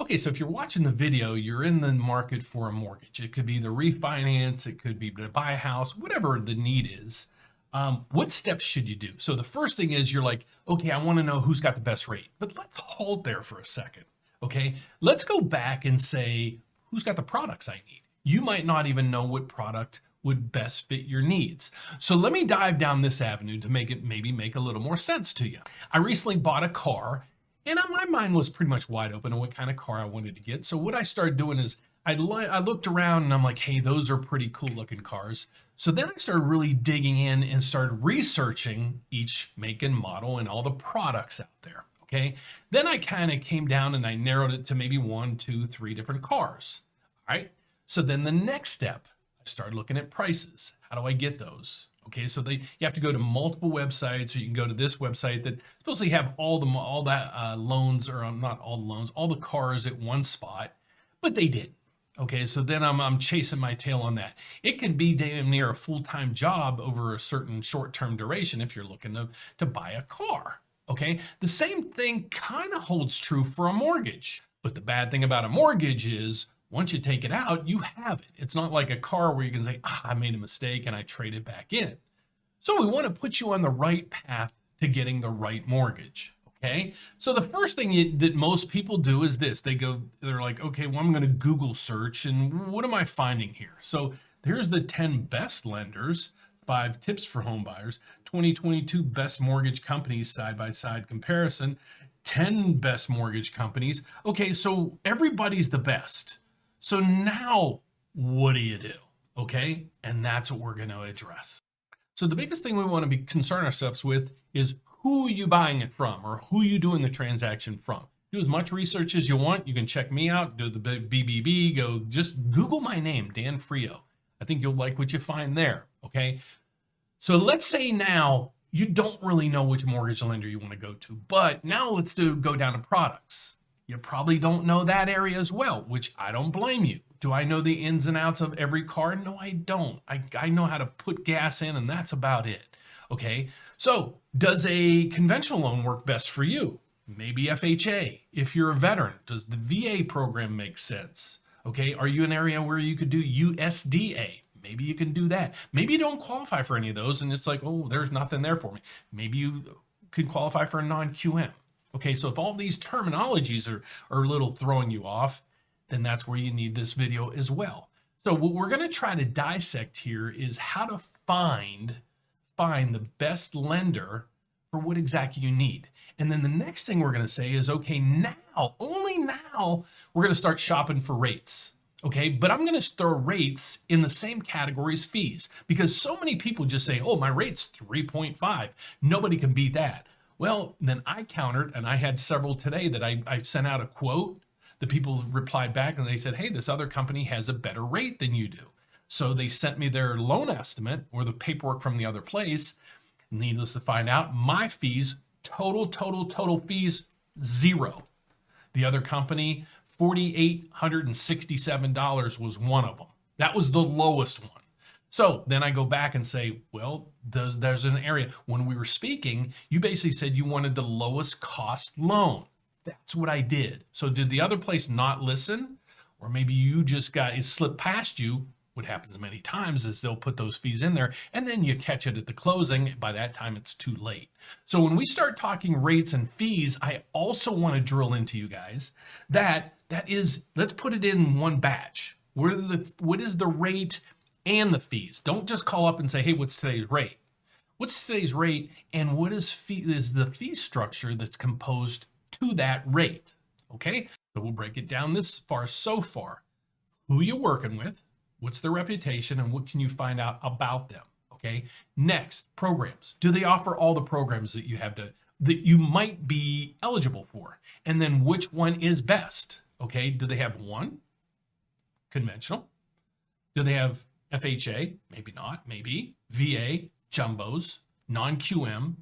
Okay, so if you're watching the video, you're in the market for a mortgage. It could be the refinance, it could be to buy a house, whatever the need is. What steps should you do? So the first thing is you're like, okay, I want to know who's got the best rate. But let's halt there for a second. Okay, let's go back and say, who's got the products I need? You might not even know what product would best fit your needs. So let me dive down this avenue to make it maybe make a little more sense to you. I recently bought a car, and my mind was pretty much wide open on what kind of car I wanted to get. So what I started doing is I looked around and I'm like, hey, those are pretty cool looking cars. So then I started really digging in and started researching each make and model and all the products out there. Okay. Then I kind of came down and I narrowed it to maybe 1, 2, 3 different cars. All right. So then the next step, I started looking at prices. How do I get those? Okay, so you have to go to multiple websites, or you can go to this website that supposedly have all that loans, or not all the loans, all the cars at one spot, but they didn't. Okay, so then I'm chasing my tail on that. It can be damn near a full-time job over a certain short-term duration if you're looking to buy a car. Okay, the same thing kind of holds true for a mortgage. But the bad thing about a mortgage is once you take it out, you have it. It's not like a car where you can say, I made a mistake and I trade it back in. So we want to put you on the right path to getting the right mortgage. Okay. So the first thing that most people do is this. They're like, okay, well, I'm going to Google search and what am I finding here? So there's the 10 best lenders, 5 tips for home buyers, 2022 best mortgage companies side-by-side comparison, 10 best mortgage companies. Okay. So everybody's the best. So now what do you do? Okay. And that's what we're going to address. So the biggest thing we want to be concern ourselves with is who are you buying it from, or who are you doing the transaction from? Do as much research as you want. You can check me out, do the BBB, go just Google my name, Dan Frio. I think you'll like what you find there. Okay. So let's say now you don't really know which mortgage lender you want to go to, but now let's go down to products. You probably don't know that area as well, which I don't blame you. Do I know the ins and outs of every car? No, I don't. I know how to put gas in, and that's about it. Okay, so does a conventional loan work best for you? Maybe FHA. If you're a veteran, does the VA program make sense? Okay, are you an area where you could do USDA? Maybe you can do that. Maybe you don't qualify for any of those, and it's like, oh, there's nothing there for me. Maybe you could qualify for a non-QM. Okay, so if all these terminologies are a little throwing you off, then that's where you need this video as well. So what we're going to try to dissect here is how to find the best lender for what exactly you need. And then the next thing we're going to say is, okay, now, only now, we're going to start shopping for rates. Okay, but I'm going to throw rates in the same category as fees, because so many people just say, oh, my rate's 3.5. Nobody can beat that. Well, then I countered, and I had several today that I sent out a quote. The people replied back and they said, hey, this other company has a better rate than you do. So they sent me their loan estimate or the paperwork from the other place. Needless to find out, my fees, total fees, 0. The other company, $4,867 was one of them. That was the lowest one. So then I go back and say, well, there's an area. When we were speaking, you basically said you wanted the lowest cost loan. That's what I did. So did the other place not listen? Or maybe you just it slipped past you. What happens many times is they'll put those fees in there and then you catch it at the closing. By that time, it's too late. So when we start talking rates and fees, I also want to drill into you guys that is, let's put it in one batch. What is the rate and the fees? Don't just call up and say, hey, what's today's rate? What's today's rate, and what is the fee structure that's composed to that rate? Okay, so we'll break it down this far so far. Who you working with, what's their reputation, and what can you find out about them? Okay, next, programs. Do they offer all the programs that you might be eligible for? And then which one is best? Okay, do they have one? Conventional. Do they have FHA? Maybe not, maybe. VA, jumbos, non-QM,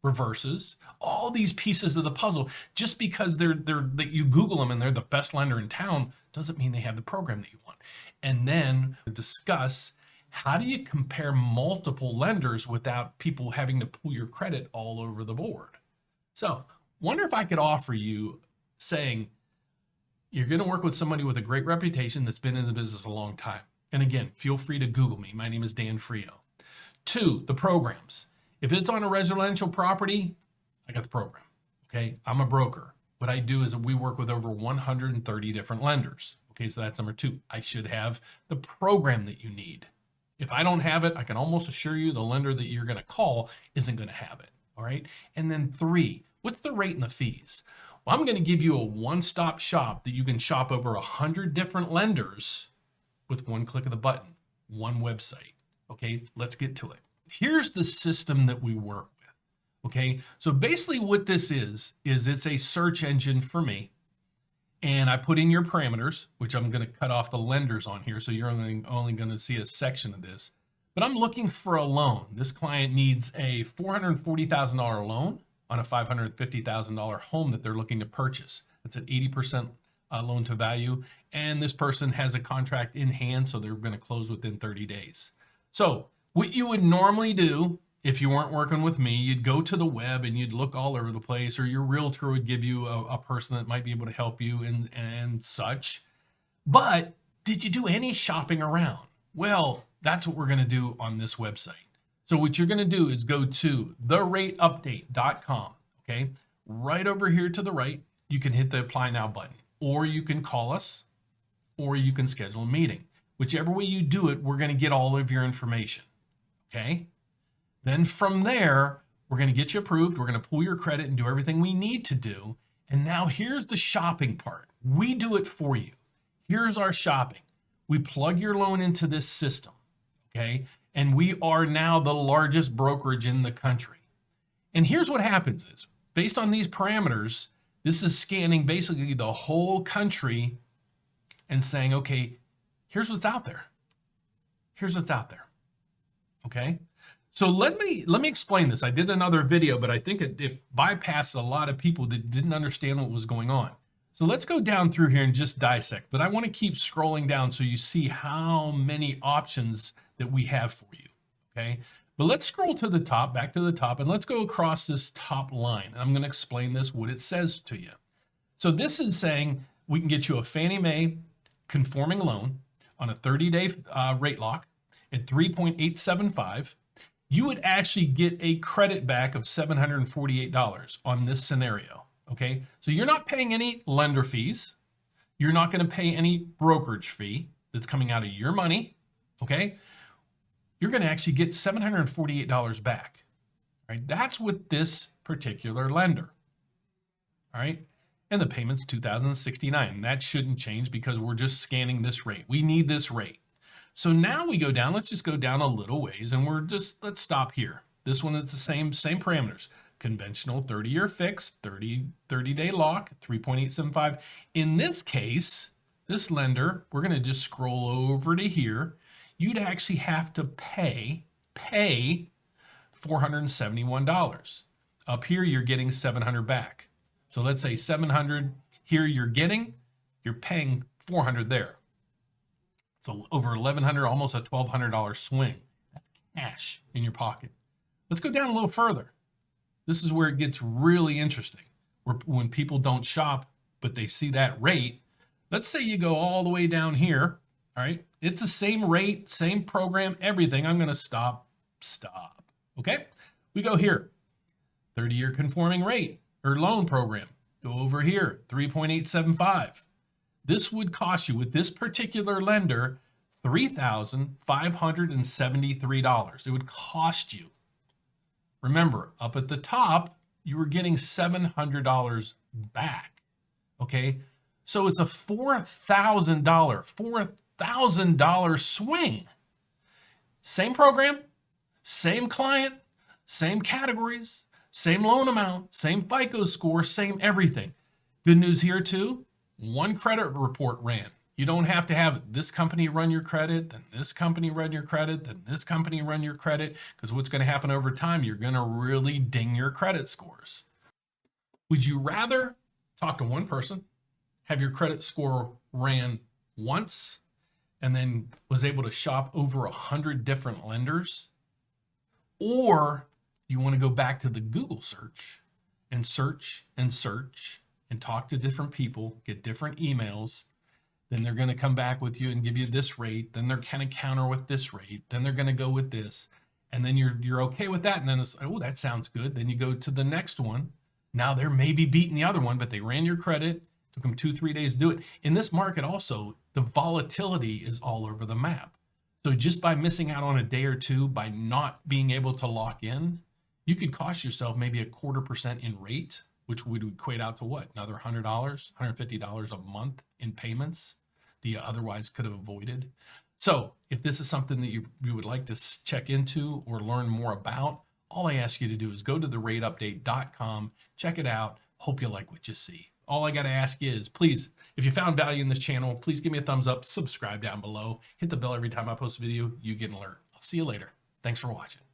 reverses, all these pieces of the puzzle. Just because that you Google them and they're the best lender in town doesn't mean they have the program that you want. And then discuss, how do you compare multiple lenders without people having to pull your credit all over the board? So wonder if I could offer you saying, You're going to work with somebody with a great reputation that's been in the business a long time. And again, feel free to Google me. My name is Dan Frio. 2, the programs. If it's on a residential property, I got the program. Okay, I'm a broker. What I do is we work with over 130 different lenders. Okay, so that's number 2. I should have the program that you need. If I don't have it, I can almost assure you the lender that you're going to call isn't going to have it. All right. And then 3, what's the rate and the fees? Well, I'm going to give you a one-stop shop that you can shop over 100 different lenders with one click of the button, one website. Okay, let's get to it. Here's the system that we work with. Okay, so basically what this is it's a search engine for me. And I put in your parameters, which I'm going to cut off the lenders on here. So you're only going to see a section of this. But I'm looking for a loan. This client needs a $440,000 loan on a $550,000 home that they're looking to purchase. That's at 80% loan to value. And this person has a contract in hand, so they're going to close within 30 days. So what you would normally do if you weren't working with me, you'd go to the web and you'd look all over the place, or your realtor would give you a person that might be able to help you and such. But did you do any shopping around? Well, that's what we're going to do on this website. So what you're going to do is go to therateupdate.com. Okay, right over here to the right, you can hit the apply now button, or you can call us, or you can schedule a meeting. Whichever way you do it, we're going to get all of your information. Okay. Then from there, we're going to get you approved. We're going to pull your credit and do everything we need to do. And now here's the shopping part. We do it for you. Here's our shopping. We plug your loan into this system, okay? And we are now the largest brokerage in the country. And here's what happens is, based on these parameters, this is scanning basically the whole country and saying, okay, here's what's out there. Here's what's out there, okay? So let me explain this. I did another video, but I think it bypassed a lot of people that didn't understand what was going on. So let's go down through here and just dissect. But I want to keep scrolling down so you see how many options that we have for you. Okay. But let's scroll to the top, back to the top, and let's go across this top line. And I'm going to explain this, what it says to you. So this is saying we can get you a Fannie Mae conforming loan on a 30-day rate lock at 3.875. You would actually get a credit back of $748 on this scenario, okay? So you're not paying any lender fees. You're not going to pay any brokerage fee that's coming out of your money, okay? You're going to actually get $748 back, right? That's with this particular lender, all right? And the payment's $2,069. That shouldn't change because we're just scanning this rate. We need this rate. So now we go down, let's just go down a little ways and let's stop here. This one is the same parameters. Conventional 30-year fixed, 30-day lock, 3.875. In this case, this lender, we're going to just scroll over to here. You'd actually have to pay $471. Up here, you're getting $700 back. So let's say $700 here you're paying $400 there. So over $1,100, almost a $1,200 swing. That's cash in your pocket. Let's go down a little further. This is where it gets really interesting. When people don't shop, but they see that rate. Let's say you go all the way down here. All right. It's the same rate, same program, everything. I'm going to stop. Okay. We go here. 30-year conforming rate or loan program. Go over here. 3.875. This would cost you, with this particular lender, $3,573. It would cost you. Remember, up at the top, you were getting $700 back. Okay? So it's a $4,000 swing. Same program, same client, same categories, same loan amount, same FICO score, same everything. Good news here too. One credit report ran. You don't have to have this company run your credit, then this company run your credit, then this company run your credit, because what's going to happen over time, you're going to really ding your credit scores. Would you rather talk to one person, have your credit score ran once, and then was able to shop over 100 different lenders? Or you want to go back to the Google search and search and search and talk to different people, get different emails. Then they're going to come back with you and give you this rate. Then they're kind of counter with this rate. Then they're going to go with this. And then you're okay with that. And then it's like, oh, that sounds good. Then you go to the next one. Now they're maybe beating the other one, but they ran your credit. Took them 2-3 days to do it. In this market also, the volatility is all over the map. So just by missing out on a day or two, by not being able to lock in, you could cost yourself maybe 0.25% in rate, which would equate out to what? Another $100, $150 a month in payments that you otherwise could have avoided. So if this is something that you would like to check into or learn more about, all I ask you to do is go to therateupdate.com, check it out. Hope you like what you see. All I got to ask you is, please, if you found value in this channel, please give me a thumbs up, subscribe down below, hit the bell every time I post a video, you get an alert. I'll see you later. Thanks for watching.